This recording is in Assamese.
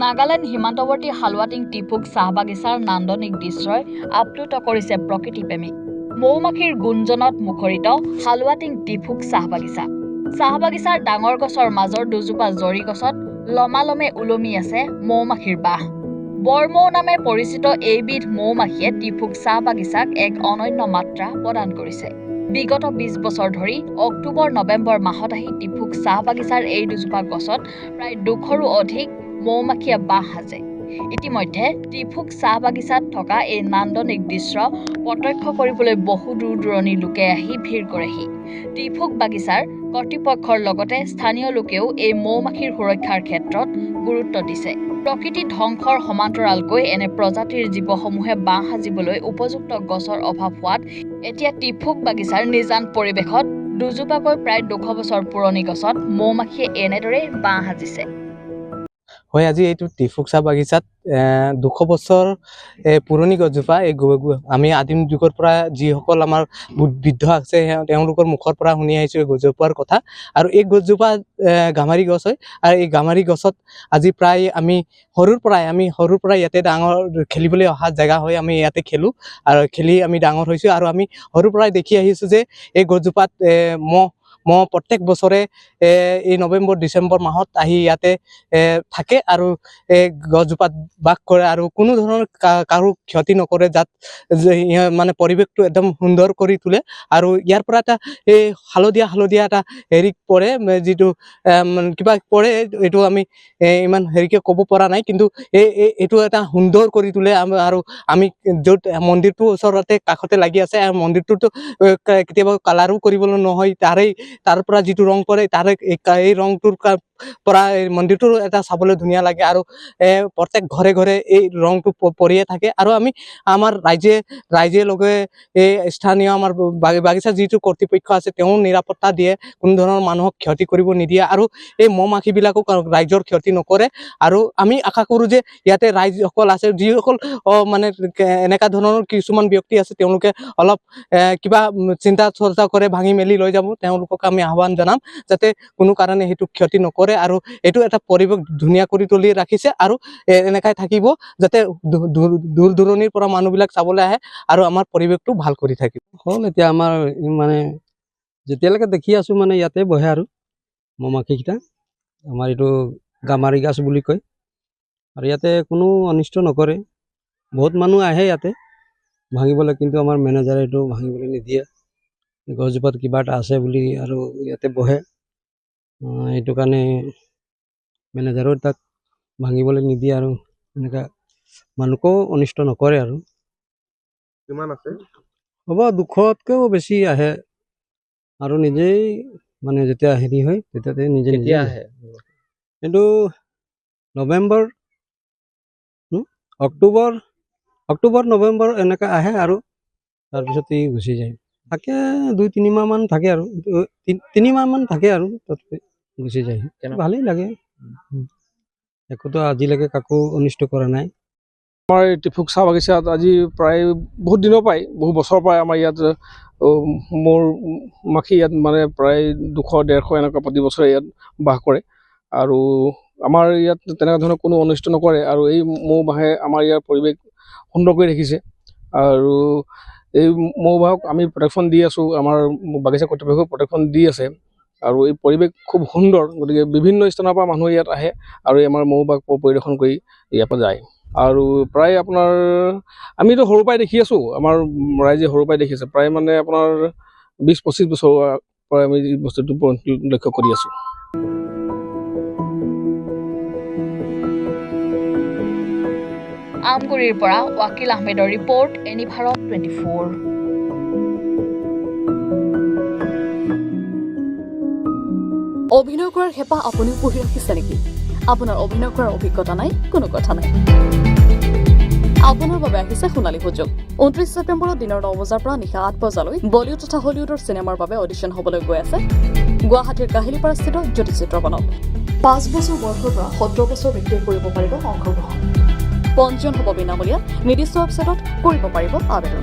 নাগালেণ্ড সীমান্তৱৰ্তী হালৱাটিং টিফুক চাহ বাগিচাৰ নান্দনিক দৃশ্যই আপ্লুত কৰিছে প্ৰকৃতিপ্ৰেমীক। মৌমাখিৰ গুঞ্জনত মুখৰিত হালৱাটিং টিফুক চাহ বাগিচা। চাহ বাগিচাৰ ডাঙৰ গছৰ মাজৰ দুজোপা জৰি গছত লমালমে ওলমি আছে মৌমাখিৰ বাহ। বৰমৌ নামে পৰিচিত এইবিধ মৌমাখিয়ে টিফুক চাহ বাগিচাক এক অনন্য মাত্ৰা প্ৰদান কৰিছে। বিগত ২০ বছৰ ধৰি অক্টোবৰ-নৱেম্বৰ মাহত আহি টিফুক চাহ বাগিচাৰ এই দুজোপা গছত প্ৰায় ২০০ৰো অধিক মৌমাখিয়ে বাহ সাজে। ইতিমধ্যে টিফুক চাহ বাগিচাত থকা এই নান্দনিক দৃশ্য প্ৰত্যক্ষ কৰিবলৈ বহু দূৰ-দূৰণিৰ লোকে আহি ভিৰ কৰেহি। টিফুক বাগিচাৰ কৰ্তৃপক্ষৰ লগতে স্থানীয় লোকেও এই মৌমাখিৰ সুৰক্ষাৰ ক্ষেত্ৰত গুৰুত্ব দিছে। প্ৰকৃতি ধ্বংসৰ সমান্তৰালকৈ এনে প্ৰজাতিৰ জীৱসমূহে বাহ সাজিবলৈ উপযুক্ত গছৰ অভাৱ হোৱাত এতিয়া টিফুক বাগিচাৰ নিজান পৰিৱেশত দুজোপাকৈ প্ৰায় ২০০ বছৰ পুৰণি গছত মৌমাখিয়ে এনেদৰে বাহ সাজিছে। হয়, আজি এইটো টিফুক চাহ বাগিচাত ২০০ বছৰ পুৰণি গছজোপা আমি আদিম যুগৰ পৰা যিসকল আমাৰ বৃদ্ধ আছে তেওঁলোকৰ মুখৰ পৰা শুনি আহিছোঁ এই গছজোপাৰ কথা। আৰু এই গছজোপা গামাৰি গছ হয়। আৰু এই গামাৰি গছত আজি প্ৰায় আমি সৰুৰ পৰাই ইয়াতে ডাঙৰ খেলিবলৈ অহা জেগা হয়। আমি ইয়াতে খেলোঁ আৰু খেলি আমি ডাঙৰ হৈছোঁ। আৰু আমি সৰুৰ পৰাই দেখি আহিছোঁ যে এই গছজোপাত মহ প্ৰত্যেক বছৰে এই নৱেম্বৰ-ডিচেম্বৰ মাহত আহি ইয়াতে থাকে আৰু গছজোপাত বাস কৰে আৰু কোনো ধৰণৰ কাৰো ক্ষতি নকৰে, যাত মানে পৰিৱেশটো একদম সুন্দৰ কৰি তোলে। আৰু ইয়াৰ পৰা এটা এই হালধীয়া এটা হেৰি পৰে, যিটো কিবা পৰে, এইটো আমি ইমান হেৰিকে ক'ব পৰা নাই, কিন্তু এইটো এটা সুন্দৰ কৰি তোলে। আৰু আমি য'ত মন্দিৰটো ওচৰতে কাষতে লাগি আছে, আৰু মন্দিৰটোতো কেতিয়াবা কালাৰো কৰিবলৈ নহয়, তাৰ পৰা যিটো ৰং পৰে এই ৰংটোৰ পৰা এই মন্দিৰটোৰ এটা চাবলৈ ধুনীয়া লাগে। আৰু প্ৰত্যেক ঘৰে ঘৰে এই ৰংটো পৰিয়ে থাকে। আৰু আমাৰ ৰাইজে লগে এই স্থানীয় আমাৰ বাগিচা যিটো কৰ্তৃপক্ষ আছে তেওঁ নিৰাপত্তা দিয়ে, কোনো ধৰণৰ মানুহক ক্ষতি কৰিব নিদিয়ে আৰু এই মৌমাখিবিলাকক ৰাইজৰ ক্ষতি নকৰে। আৰু আমি আশা কৰোঁ যে ইয়াতে ৰাইজসকল আছে, যিসকল মানে এনেকুৱা ধৰণৰ কিছুমান ব্যক্তি আছে, তেওঁলোকে অলপ কিবা চিন্তা চৰ্চা কৰে, ভাঙি মেলি লৈ যাব, তেওঁলোকক আমি আহ্বান জনাম যাতে কোনো কাৰণে সেইটো ক্ষতি নকৰে। আৰু এইটো এটা পৰিৱেশ ধুনীয়া কৰি তুলি ৰাখিছে আৰু এনেকাই থাকিব, যাতে দূৰ দূৰণিৰ পৰা মানুহবিলাক চাবলৈ আহে আৰু আমাৰ পৰিৱেশটো ভাল কৰি থাকিব। হ'ল এতিয়া আমাৰ মানে যেতিয়ালৈকে দেখি আছোঁ মানে ইয়াতে বহে আৰু মৌমাখিকেইটা। আমাৰ এইটো গামাৰি গাছ বুলি কয়। আৰু ইয়াতে কোনো অনিষ্ট নকৰে। বহুত মানুহ আহে ইয়াতে ভাঙিবলৈ, কিন্তু আমাৰ মেনেজাৰে এইটো ভাঙিবলৈ নিদিয়ে। গছজোপাত কিবা এটা আছে বুলি আৰু ইয়াতে বহে, এইটো কাৰণে মেনেজাৰেও তাক ভাঙিবলৈ নিদিয়ে আৰু এনেকুৱা মানুহকো অনিষ্ট নকৰে। আৰু কিমান আছে? হ'ব ২০০তকৈও বেছি আহে। আৰু নিজেই মানে যেতিয়া হেৰি হয় তেতিয়াতে নিজে আহে। কিন্তু নৱেম্বৰ অক্টোবৰ-নৱেম্বৰ এনেকৈ আহে আৰু তাৰপিছত ই গুচি যায়। থাকে ২-৩ মাহমান থাকে আৰু ৩ মাহমান থাকে আৰু তাতে গুচি যায়। ভালেই লাগে, একোতো আজিলৈকে কাকো অনিষ্ট কৰা নাই। আমাৰ এই টিফুক চাহ বাগিচাত আজি প্ৰায় বহুত দিনৰ পৰাই, বহু বছৰৰ পৰাই আমাৰ ইয়াত মৌমাখি ইয়াত মানে প্ৰায় ২০০-১৫০ এনেকুৱা প্ৰতি বছৰে ইয়াত বাস কৰে। আৰু আমাৰ ইয়াত তেনেকুৱা ধৰণৰ কোনো অনিষ্ট নকৰে। আৰু এই মৌবাহে আমাৰ ইয়াৰ পৰিৱেশ সুন্দৰ কৰি ৰাখিছে। আৰু এই মৌবাহক আমি প্ৰটেকশ্যন দি আছোঁ, আমাৰ বাগিচা কৰ্তৃপক্ষক প্ৰটেকশ্যন দি আছে। আৰু এই পৰিৱেশ খুব সুন্দৰ, গতিকে বিভিন্ন স্থানৰ পৰা মানুহ ইয়াত আহে আৰু আমাৰ মৌবাহ পৰিদৰ্শন কৰি ইয়াৰ পৰা যায়। আৰু প্ৰায় আপোনাৰ আমিতো সৰুৰ পৰাই দেখি আছোঁ, আমাৰ ৰাইজে সৰুৰ পৰাই দেখি আছে, প্ৰায় মানে আপোনাৰ ২০-২৫ বছৰৰ পৰা আমি এই বস্তুটো লক্ষ্য কৰি আছোঁ। আমগুৰিৰ পৰা ৱাকিল আহমেদৰ ৰিপৰ্ট, এনি ভাৰত 24। অভিনয় কৰাৰ হেঁপাহ আপুনিও পুহি ৰাখিছে নেকি? আপোনাৰ অভিনয় কৰাৰ অভিজ্ঞতা নাই? কোনো কথা নাই। আপোনাৰ বাবে আহিছে সোণালী সুযোগ। ২৯ ছেপ্টেম্বৰত দিনৰ ৯ বজাৰ পৰা নিশা ৮ বজালৈ বলিউড তথা হলিউডৰ চিনেমাৰ বাবে অডিশ্যন হ'বলৈ গৈ আছে গুৱাহাটীৰ কাহিলীপাৰাস্থিত জ্যোতি চিত্ৰবনত। ৫ বছৰ বয়সৰ পৰা ১৭ বছৰ ব্যক্তিয়ে কৰিব পাৰিব অংশগ্ৰহণ। পঞ্জীয়ন হ'ব বিনামূলীয়া। নিৰ্দিষ্ট ৱেবছাইটত কৰিব পাৰিব আবেদন।